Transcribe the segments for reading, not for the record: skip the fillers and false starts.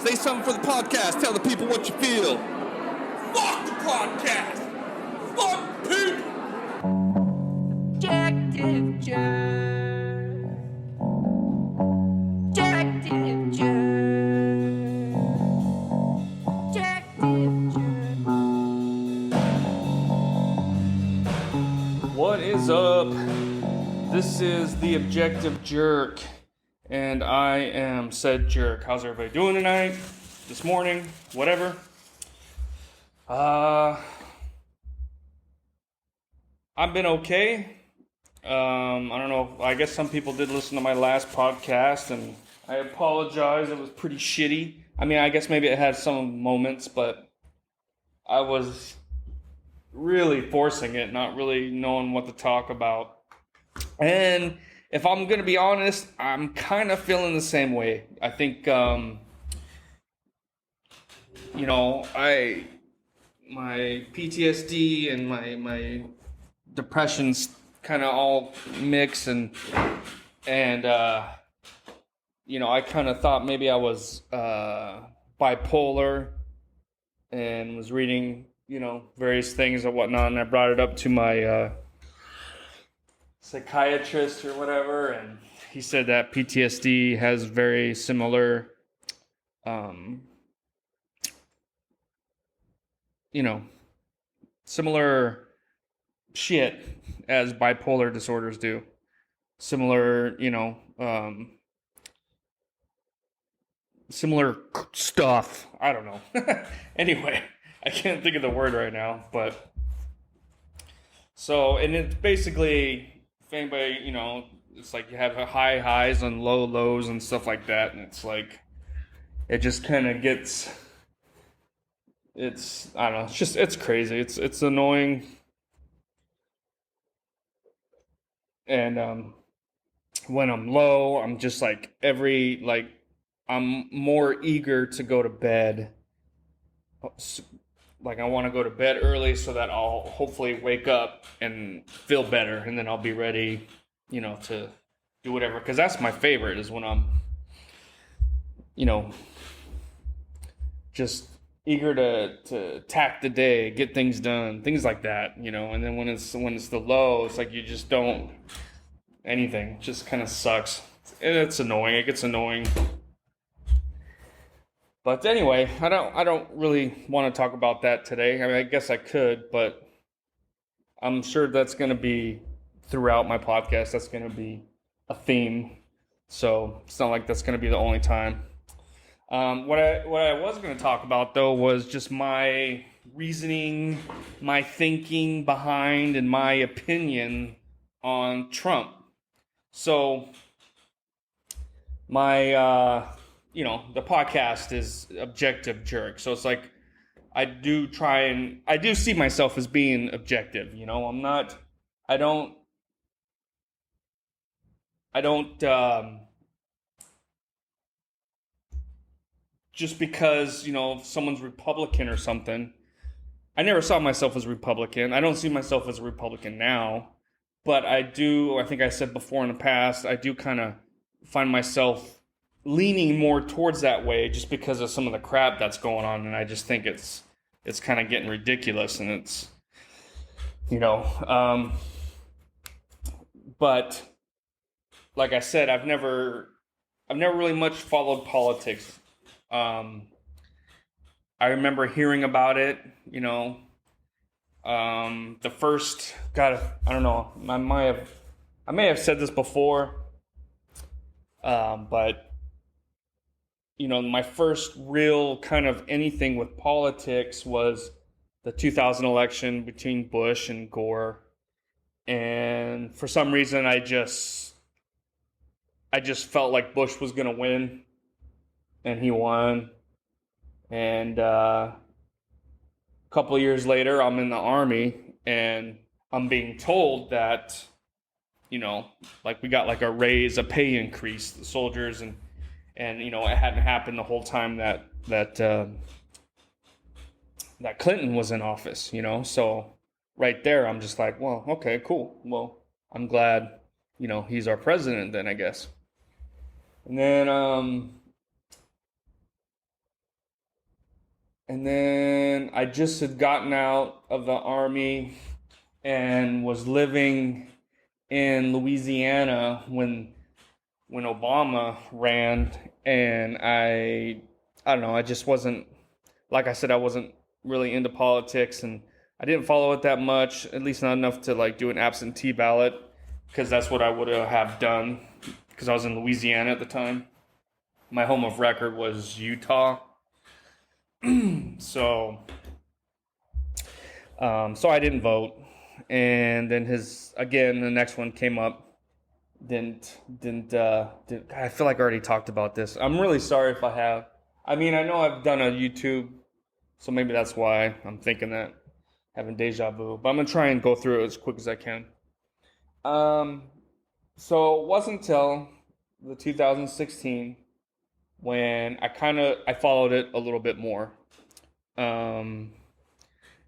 Say something for the podcast. Tell the people what you feel. Fuck the podcast. Fuck people. Objective Jerk. Objective Jerk. Objective Jerk. What is up? This is the Objective Jerk, and I am said jerk. How's everybody doing tonight? This morning? Whatever. I've been okay. I don't know. I guess some people did listen to my last podcast, and I apologize. It was pretty shitty. I mean, I guess maybe it had some moments, but I was really forcing it, not really knowing what to talk about. And if I'm going to be honest, I'm kind of feeling the same way. I think, my PTSD and my depression's kind of all mix, and I kind of thought maybe I was bipolar and was reading, various things and whatnot, and I brought it up to my psychiatrist or whatever, and he said that PTSD has very similar similar shit as bipolar disorders do. Similar, similar stuff. I don't know. Anyway, I can't think of the word right now, but so, and it's basically, if anybody, it's like you have high highs and low lows and stuff like that, and it's like, it just kind of gets, I don't know, it's crazy. It's annoying. And when I'm low, I'm just like I'm more eager to go to bed. Like I want to go to bed early so that I'll hopefully wake up and feel better, and then I'll be ready, to do whatever. Because that's my favorite, is when I'm, just eager to attack the day, get things done, things like that, And then when it's the low, it's like you just don't anything. It just kind of sucks. And it's annoying. It gets annoying. But anyway, I don't really want to talk about that today. I mean, I guess I could, but I'm sure that's going to be throughout my podcast. That's going to be a theme. So it's not like that's going to be the only time. What I was going to talk about, though, was just my reasoning, my thinking behind, and my opinion on Trump. So my, the podcast is Objective Jerk. So it's like I do see myself as being objective. I don't just because, someone's Republican or something. I never saw myself as Republican. I don't see myself as a Republican now. But I think I said before in the past, I do kind of find myself leaning more towards that way just because of some of the crap that's going on. And I just think it's kind of getting ridiculous. And it's, but like I said, I've never really much followed politics. I remember hearing about it, the first, God, I don't know, I may have said this before, but, my first real kind of anything with politics was the 2000 election between Bush and Gore. And for some reason, I just felt like Bush was going to win, and he won. And a couple of years later, I'm in the Army, and I'm being told that, we got a raise, a pay increase, the soldiers, and it hadn't happened the whole time that Clinton was in office, So right there, I'm just like, well, okay, cool. Well, I'm glad, he's our president then, I guess. And then And then I just had gotten out of the Army and was living in Louisiana when Obama ran, and I don't know, I just wasn't, like I said, I wasn't really into politics, and I didn't follow it that much, at least not enough to like do an absentee ballot, because that's what I would have done, because I was in Louisiana at the time. My home of record was Utah. So I didn't vote. And then the next one came up. Didn't I feel like I already talked about this. I'm really sorry if I have. I mean, I know I've done a YouTube, so maybe that's why I'm thinking that, having deja vu. But I'm gonna try and go through it as quick as I can. So it wasn't until the 2016 when I followed it a little bit more.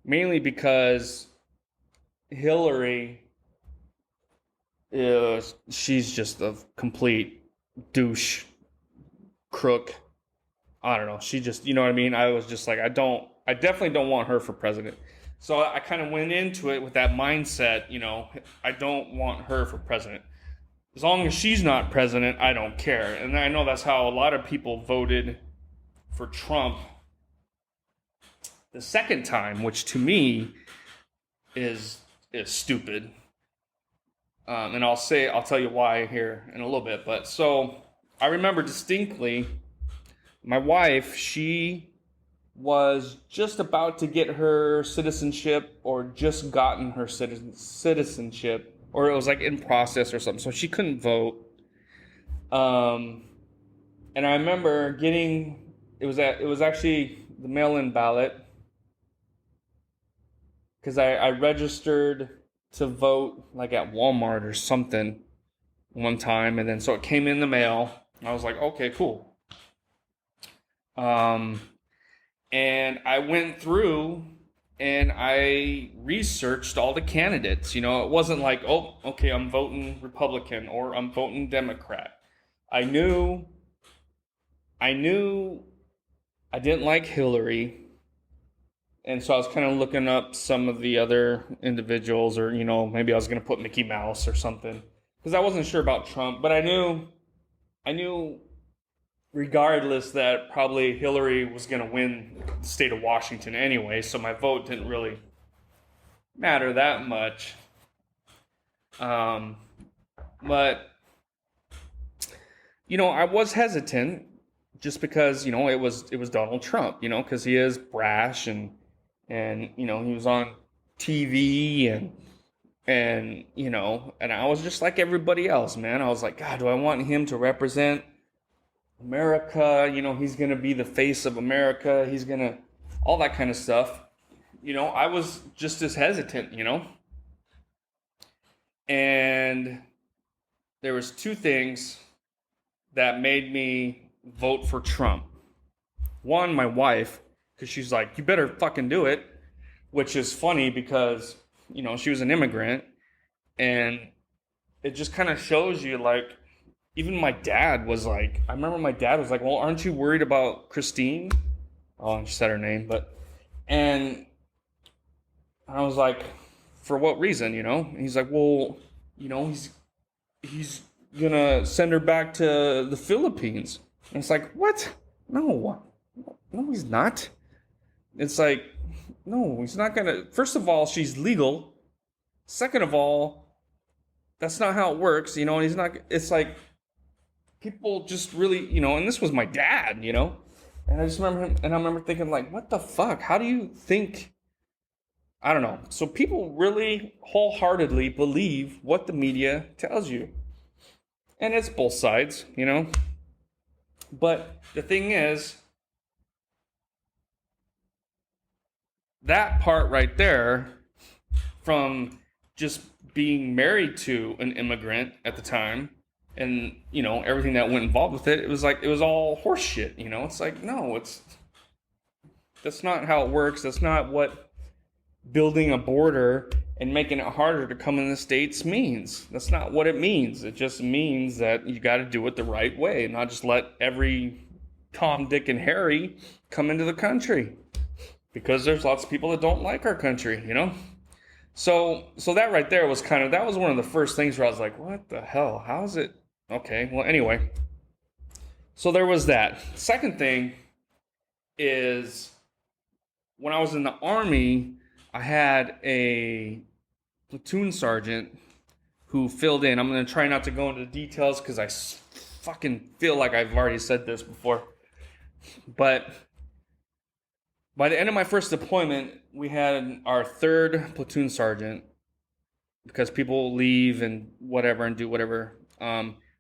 Mainly because Hillary she's just a complete douche, crook. I don't know. She just, you know what I mean? I was just like, I definitely don't want her for president. So I kind of went into it with that mindset, I don't want her for president. As long as she's not president, I don't care. And I know that's how a lot of people voted for Trump the second time, which to me is stupid. And I'll tell you why here in a little bit. But so I remember distinctly, my wife, she was just about to get her citizenship, or just gotten her citizenship, or it was like in process or something. So she couldn't vote. And I remember it was actually the mail-in ballot, because I registered to vote like at Walmart or something one time, and then so it came in the mail, and I was like, okay, cool. And I went through and I researched all the candidates. It wasn't like, oh, okay, I'm voting Republican or I'm voting Democrat. I knew I didn't like Hillary. And so I was kind of looking up some of the other individuals, or, maybe I was going to put Mickey Mouse or something, because I wasn't sure about Trump. But I knew regardless that probably Hillary was going to win the state of Washington anyway. So my vote didn't really matter that much. But, I was hesitant just because, it was Donald Trump, because he is brash, and he was on TV, and I was just like everybody else, man. I was like, God, do I want him to represent America? He's going to be the face of America. He's going to, all that kind of stuff. I was just as hesitant, and there was two things that made me vote for Trump. One, my wife, because she's like, you better fucking do it, which is funny because, she was an immigrant, and it just kind of shows you, like, even my dad was like, I remember my dad was like, well, aren't you worried about Christine? Oh, I said her name, and I was like, for what reason, And he's like, well, he's gonna send her back to the Philippines. And it's like, what? No, he's not. It's like, no, he's not gonna. First of all, she's legal. Second of all, that's not how it works, and he's not. It's like, people just really, and this was my dad, and I just remember him, and I remember thinking, like, what the fuck? How do you think? I don't know. So people really wholeheartedly believe what the media tells you. And it's both sides, But the thing is, that part right there, from just being married to an immigrant at the time, and, everything that went involved with it, it was all horse shit, It's like, no, that's not how it works. That's not what building a border and making it harder to come in the States means. That's not what it means. It just means that you got to do it the right way, and not just let every Tom, Dick, and Harry come into the country. because there's lots of people that don't like our country, you know? So that right there was that was one of the first things where I was like, what the hell? How is it? Okay, well, anyway. So there was that. Second thing is when I was in the Army, I had a platoon sergeant who filled in. I'm going to try not to go into details because I fucking feel like I've already said this before. But by the end of my first deployment, we had our third platoon sergeant because people leave and whatever and do whatever.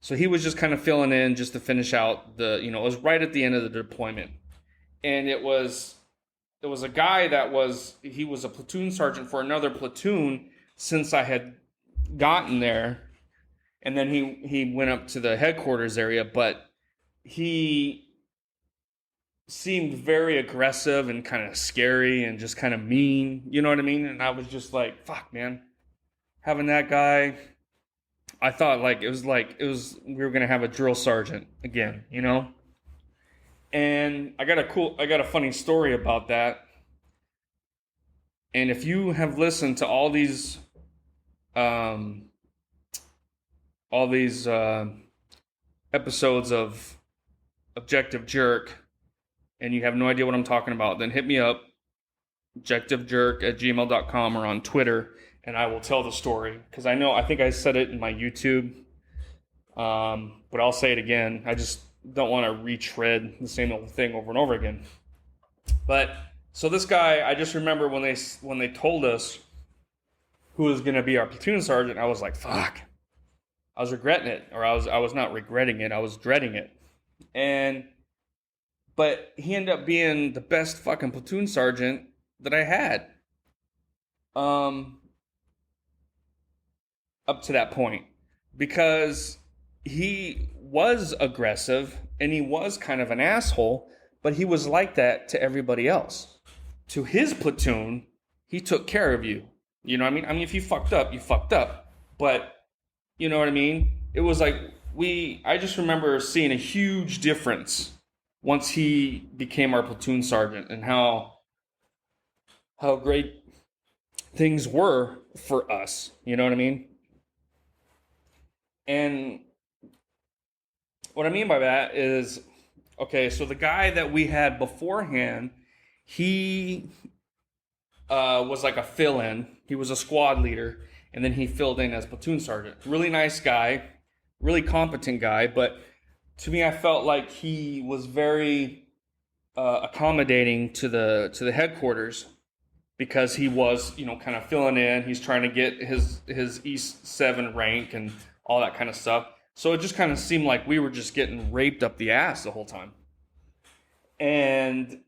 So he was just kind of filling in just to finish out it was right at the end of the deployment. And there was a guy he was a platoon sergeant for another platoon since I had gotten there. And then he went up to the headquarters area, but he seemed very aggressive and kind of scary and just kind of mean, you know what I mean? And I was just like, fuck, man. Having that guy, I thought we were going to have a drill sergeant again, you know? And I got a funny story about that. And if you have listened to all these episodes of Objective Jerk, and you have no idea what I'm talking about, then hit me up, objectivejerk@gmail.com, or on Twitter, and I will tell the story. Because I think I said it in my YouTube, but I'll say it again. I just don't want to retread the same old thing over and over again. But so this guy, I just remember when they told us who was going to be our platoon sergeant, I was like, fuck. I was regretting it, or I was not regretting it, I was dreading it. But he ended up being the best fucking platoon sergeant that I had. Up to that point. Because he was aggressive and he was kind of an asshole, but he was like that to everybody else. To his platoon, he took care of you. You know what I mean? I mean, if you fucked up, you fucked up. But, you know what I mean? It was like I just remember seeing a huge difference once he became our platoon sergeant, and how great things were for us. You know what I mean? And what I mean by that is, okay, so the guy that we had beforehand, he was like a fill-in. He was a squad leader, and then he filled in as platoon sergeant. Really nice guy, really competent guy, but to me, I felt like he was very accommodating to the headquarters, because he was, kind of filling in. He's trying to get his East 7 rank and all that kind of stuff. So it just kind of seemed like we were just getting raped up the ass the whole time. And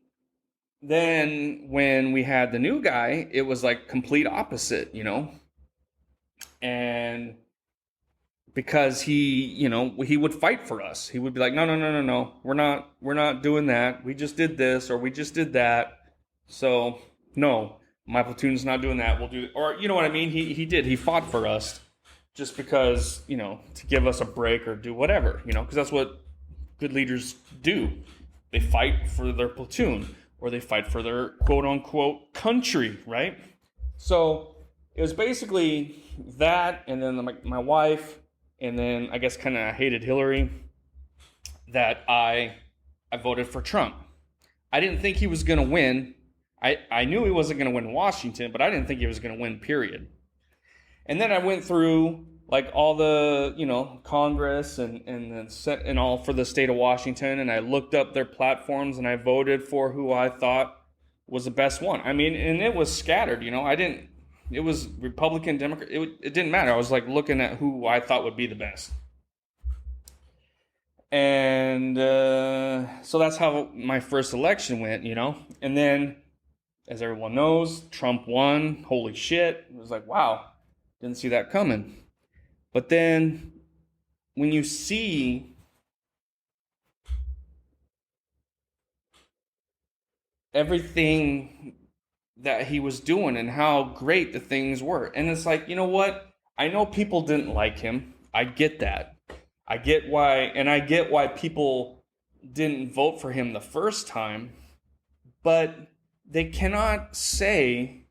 then when we had the new guy, it was like complete opposite, And because he would fight for us. He would be like, no, we're not doing that. We just did this, or we just did that. So no, my platoon's not doing that. We'll do, or you know what I mean? He fought for us just because, to give us a break or do whatever, because that's what good leaders do. They fight for their platoon, or they fight for their quote unquote country, right? So it was basically that, and then my wife, and then I guess kind of hated Hillary, that I voted for Trump. I didn't think he was going to win. I knew he wasn't going to win Washington, but I didn't think he was going to win, period. And then I went through like all the, Congress and all for the state of Washington, and I looked up their platforms and I voted for who I thought was the best one. I mean, and it was scattered, it was Republican, Democrat, it didn't matter. I was like looking at who I thought would be the best. And so that's how my first election went, And then, as everyone knows, Trump won. Holy shit. It was like, wow, didn't see that coming. But then when you see everything that he was doing and how great the things were, and it's like, you know what? I know people didn't like him. I get that. I get why people didn't vote for him the first time. But they cannot say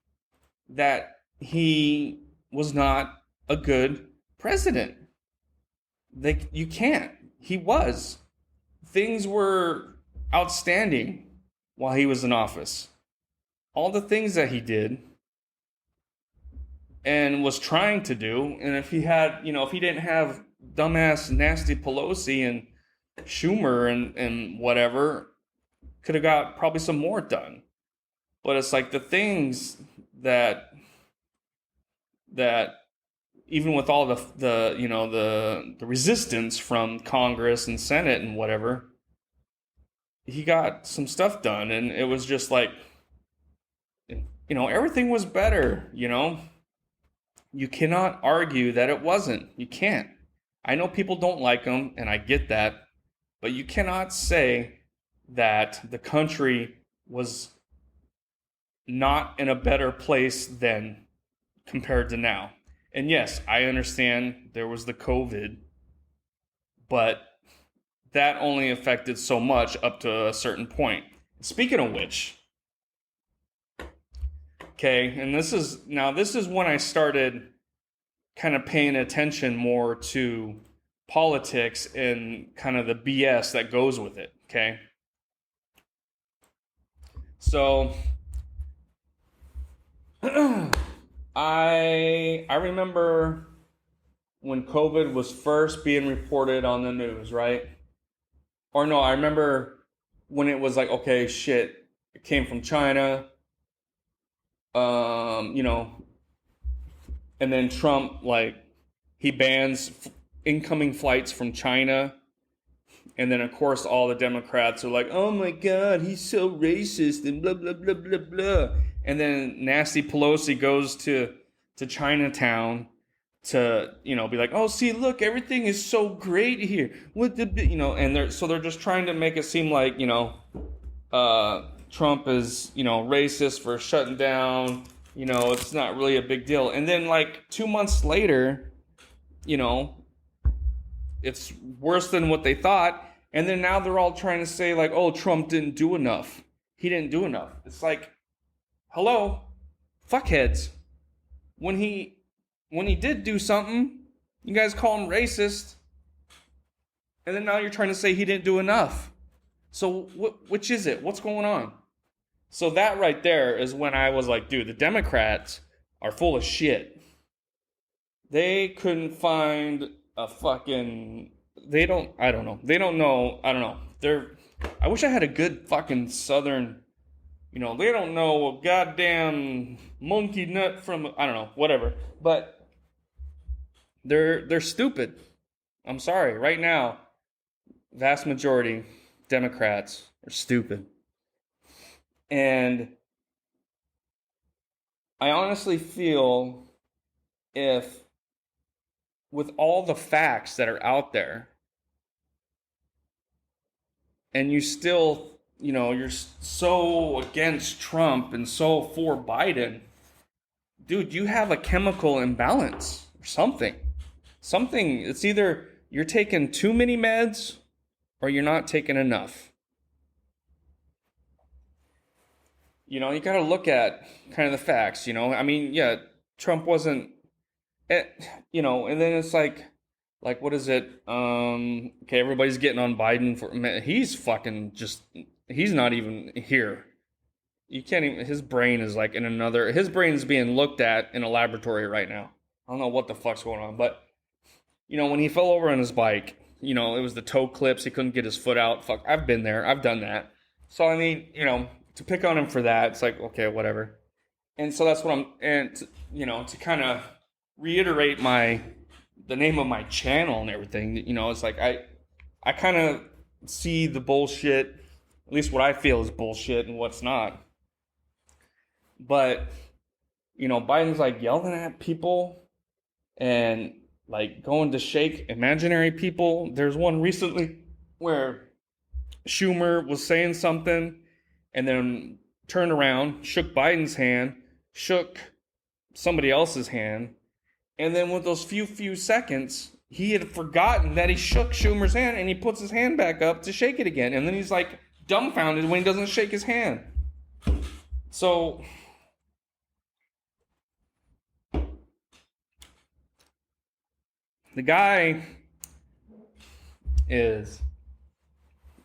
that he was not a good president. You can't. He was. Things were outstanding while he was in office. All the things that he did and was trying to do, and if he didn't have dumbass nasty Pelosi and Schumer and whatever, could have got probably some more done. But it's like the things that even with all the resistance from Congress and Senate and whatever, he got some stuff done, and it was just like, everything was better. You cannot argue that it wasn't. You can't. I know people don't like him, and I get that, but you cannot say that the country was not in a better place then compared to now. And yes, I understand there was the COVID, but that only affected so much up to a certain point. Speaking of which, okay, and this is when I started kind of paying attention more to politics and kind of the BS that goes with it, okay? So I remember when COVID was first being reported on the news, right? Or no, I remember when it was like, okay, shit, it came from China, and then Trump, like, he bans incoming flights from China. And then, of course, all the Democrats are like, oh my God, he's so racist and blah, blah, blah, blah, blah. And then nasty Pelosi goes to Chinatown to, be like, oh, see, look, everything is so great here. What the, and they're just trying to make it seem like, Trump is, racist for shutting down, it's not really a big deal. And then like 2 months later, it's worse than what they thought. And then now they're all trying to say like, oh, Trump didn't do enough. He didn't do enough. It's like, hello, fuckheads. When he did do something, you guys call him racist. And then now you're trying to say he didn't do enough. So which is it? What's going on? So that right there is when I was like, dude, the Democrats are full of shit. They couldn't find a fucking... I don't know. I wish I had a good fucking Southern... they don't know a goddamn monkey nut from... I don't know, whatever. But they're stupid. I'm sorry. Right now, vast majority Democrats are stupid. And I honestly feel if with all the facts that are out there and you still, you're so against Trump and so for Biden, dude, you have a chemical imbalance or something. It's either you're taking too many meds or you're not taking enough. You got to look at kind of the facts, I mean, yeah, Trump wasn't, and then it's like, what is it? Okay, everybody's getting on Biden for, man, he's fucking he's not even here. You can't even, his brain is like his brain is being looked at in a laboratory right now. I don't know what the fuck's going on, but, when he fell over on his bike, it was the toe clips, he couldn't get his foot out. Fuck, I've been there, I've done that. So, I mean, to pick on him for that, it's like, okay, whatever. And so that's what to kind of reiterate the name of my channel and everything, it's like, I kind of see the bullshit, at least what I feel is bullshit and what's not. But, Biden's like yelling at people and like going to shake imaginary people. There's one recently where Schumer was saying something and then turned around, shook Biden's hand, shook somebody else's hand, and then with those few seconds, he had forgotten that he shook Schumer's hand, and he puts his hand back up to shake it again, and then he's like dumbfounded when he doesn't shake his hand. So the guy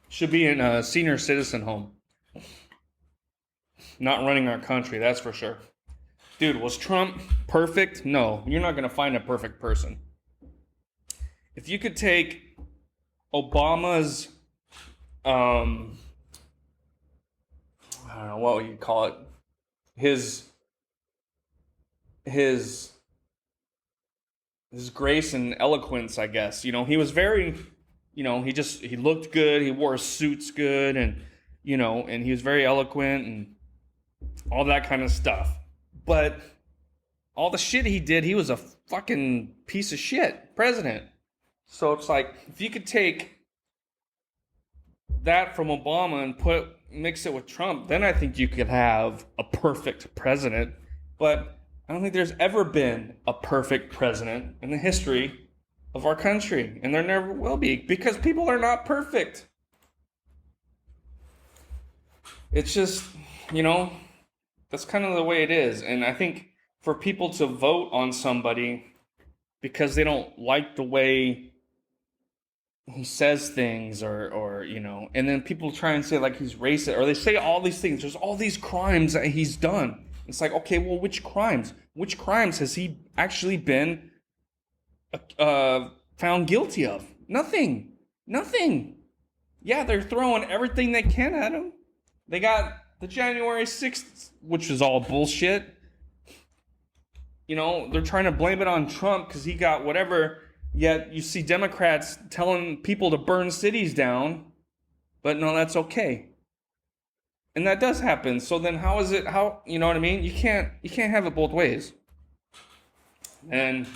should be in a senior citizen home. Not running our country, that's for sure. Dude, was Trump perfect? No, you're not going to find a perfect person. If you could take Obama's, I don't know, what would you call it? His grace and eloquence, I guess. You know, he was very, you know, he looked good. He wore suits good, and, you know, and he was very eloquent and all that kind of stuff. But all the shit he did, he was a fucking piece of shit president. So it's like, if you could take that from Obama and mix it with Trump, then I think you could have a perfect president. But I don't think there's ever been a perfect president in the history of our country. And there never will be, because people are not perfect. It's just, you know, that's kind of the way it is. And I think for people to vote on somebody because they don't like the way he says things, or you know, and then people try and say like he's racist, or they say all these things. There's all these crimes that he's done. It's like, okay, well, which crimes? Which crimes has he actually been found guilty of? Nothing. Yeah, they're throwing everything they can at him. They got the January 6th, which is all bullshit. You know, they're trying to blame it on Trump because he got whatever. Yet you see Democrats telling people to burn cities down, but no, that's okay. And that does happen. So then how, you know what I mean? You can't have it both ways. And